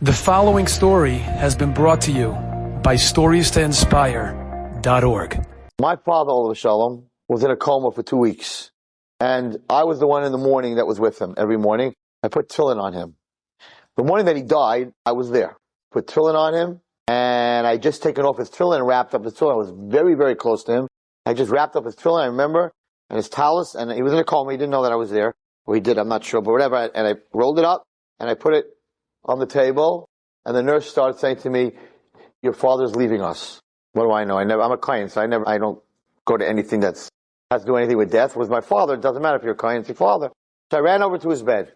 The following story has been brought to you by StoriesToInspire.org. My father, Olav Shalom, was in a coma for 2 weeks. And I was the one in the morning that was with him every morning. I put tefillin on him. The morning that he died, I was there. Put tefillin on him, and I just taken off his tefillin and wrapped up his tefillin. I was very, very close to him. I just wrapped up his tefillin, I remember, and his talus, and he was in a coma. He didn't know that I was there. Or he did, I'm not sure, but whatever. And I rolled it up, and I put it on the table, and the nurse started saying to me, "Your father's leaving us." What do I know? I'm a kohen, so I don't go to anything that has to do anything with death. With my father, it doesn't matter if you're a kohen, it's your father. So I ran over to his bed,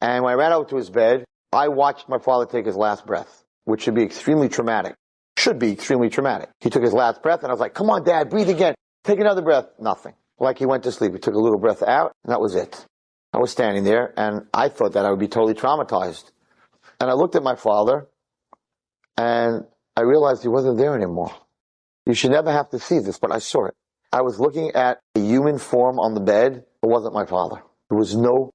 and when I ran over to his bed, I watched my father take his last breath, which should be extremely traumatic. Should be extremely traumatic. He took his last breath, and I was like, "Come on, Dad, breathe again. Take another breath." Nothing. Like he went to sleep. He took a little breath out, and that was it. I was standing there, and I thought that I would be totally traumatized. And I looked at my father, and I realized he wasn't there anymore. You should never have to see this, but I saw it. I was looking at a human form on the bed. It wasn't my father. There was no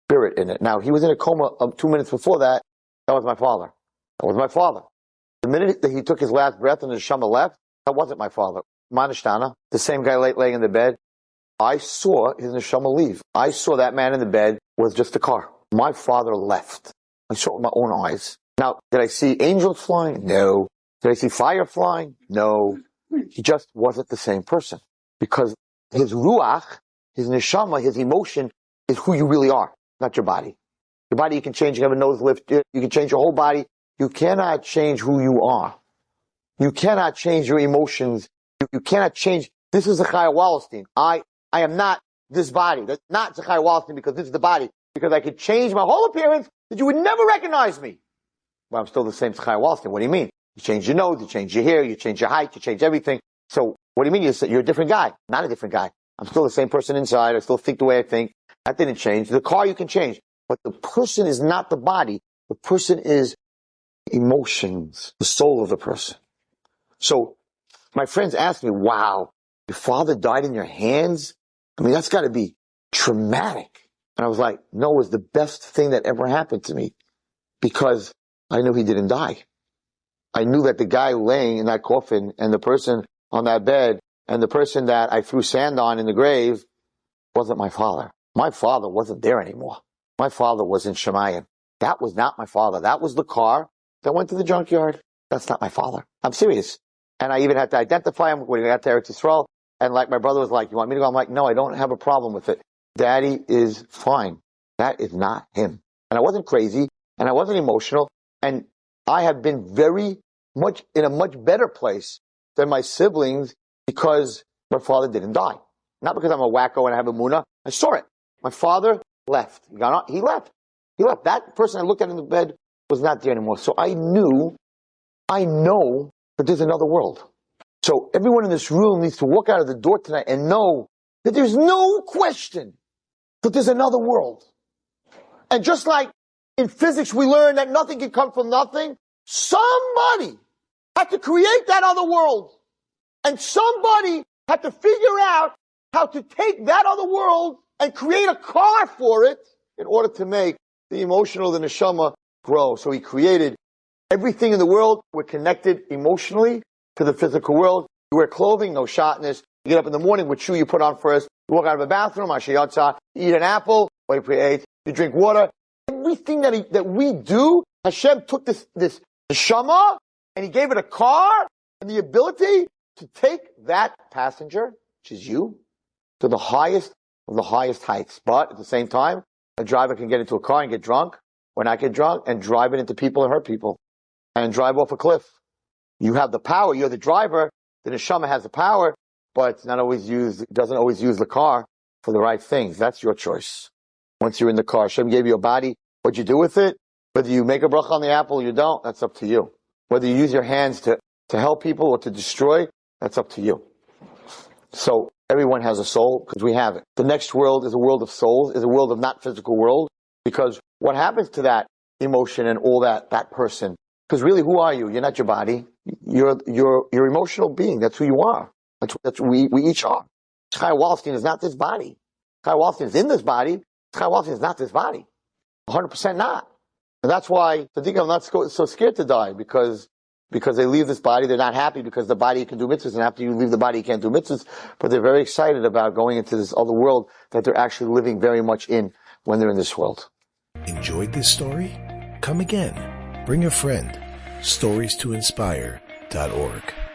spirit in it. Now, he was in a coma 2 minutes before that. That was my father. That was my father. The minute that he took his last breath and the neshama left, that wasn't my father. Manishtana, the same guy laying in the bed, I saw his neshama leave. I saw that man in the bed was just a car. My father left. I saw it with my own eyes. Now, did I see angels flying? No. Did I see fire flying? No. He just wasn't the same person. Because his ruach, his neshama, his emotion is who you really are, not your body. Your body you can change, you can have a nose lift, you can change your whole body. You cannot change who you are. You cannot change your emotions. You cannot change. This is Zecharia Wallerstein. I am not this body. That's not Zecharia Wallerstein because this is the body. Because I could change my whole appearance that you would never recognize me. But I'm still the same Zecharia Wallerstein. What do you mean? You change your nose, you change your hair, you change your height, you change everything. So what do you mean? You're a different guy. Not a different guy. I'm still the same person inside. I still think the way I think. That didn't change. The car you can change. But the person is not the body. The person is emotions, the soul of the person. So my friends asked me, "Wow, your father died in your hands? I mean, that's got to be traumatic." And I was like, "No, it was the best thing that ever happened to me because I knew he didn't die. I knew that the guy laying in that coffin and the person on that bed and the person that I threw sand on in the grave wasn't my father. My father wasn't there anymore. My father was in Shemayim. That was not my father. That was the car that went to the junkyard. That's not my father. I'm serious." And I even had to identify him when we got to Eretz Yisrael. And like my brother was like, "You want me to go?" I'm like, "No, I don't have a problem with it. Daddy is fine. That is not him." And I wasn't crazy, and I wasn't emotional, and I have been very much in a much better place than my siblings because my father didn't die. Not because I'm a wacko and I have a munah. I saw it. My father left. He left. That person I looked at in the bed was not there anymore. So I know that there's another world. So everyone in this room needs to walk out of the door tonight and know that there's no question that there's another world. And just like in physics we learn that nothing can come from nothing, somebody had to create that other world. And somebody had to figure out how to take that other world and create a car for it in order to make the emotional, the neshama, grow. So he created everything in the world. We're connected emotionally to the physical world. You wear clothing, no shotness. You get up in the morning, which shoe you put on first. You walk out of the bathroom, ashiyatza. You eat an apple, wait for 8. You drink water. Everything that we do, Hashem took this neshama and he gave it a car and the ability to take that passenger, which is you, to the highest of the highest heights. But at the same time, a driver can get into a car and get drunk, or not get drunk, and drive it into people and hurt people, and drive off a cliff. You have the power. You're the driver. The neshama has the power, but it's not always used. It doesn't always use the car for the right things. That's your choice. Once you're in the car, Hashem gave you a body. What you do with it, whether you make a bracha on the apple or you don't, that's up to you. Whether you use your hands to help people or to destroy, that's up to you. So everyone has a soul because we have it. The next world is a world of souls, is a world of not physical world, because what happens to that emotion and all that person? Because really, who are you? You're not your body. You're emotional being. That's who you are. That's who we each are. Zecharia Wallerstein is not this body. Zecharia Wallerstein is in this body. Zecharia Wallerstein is not this body. 100% not. And that's why tzaddikim are not so scared to die, because they leave this body. They're not happy because the body can do mitzvahs, and after you leave the body you can't do mitzvahs, but they're very excited about going into this other world that they're actually living very much in when they're in this world. Enjoyed this story? Come again. Bring a friend. StoriesToInspire.org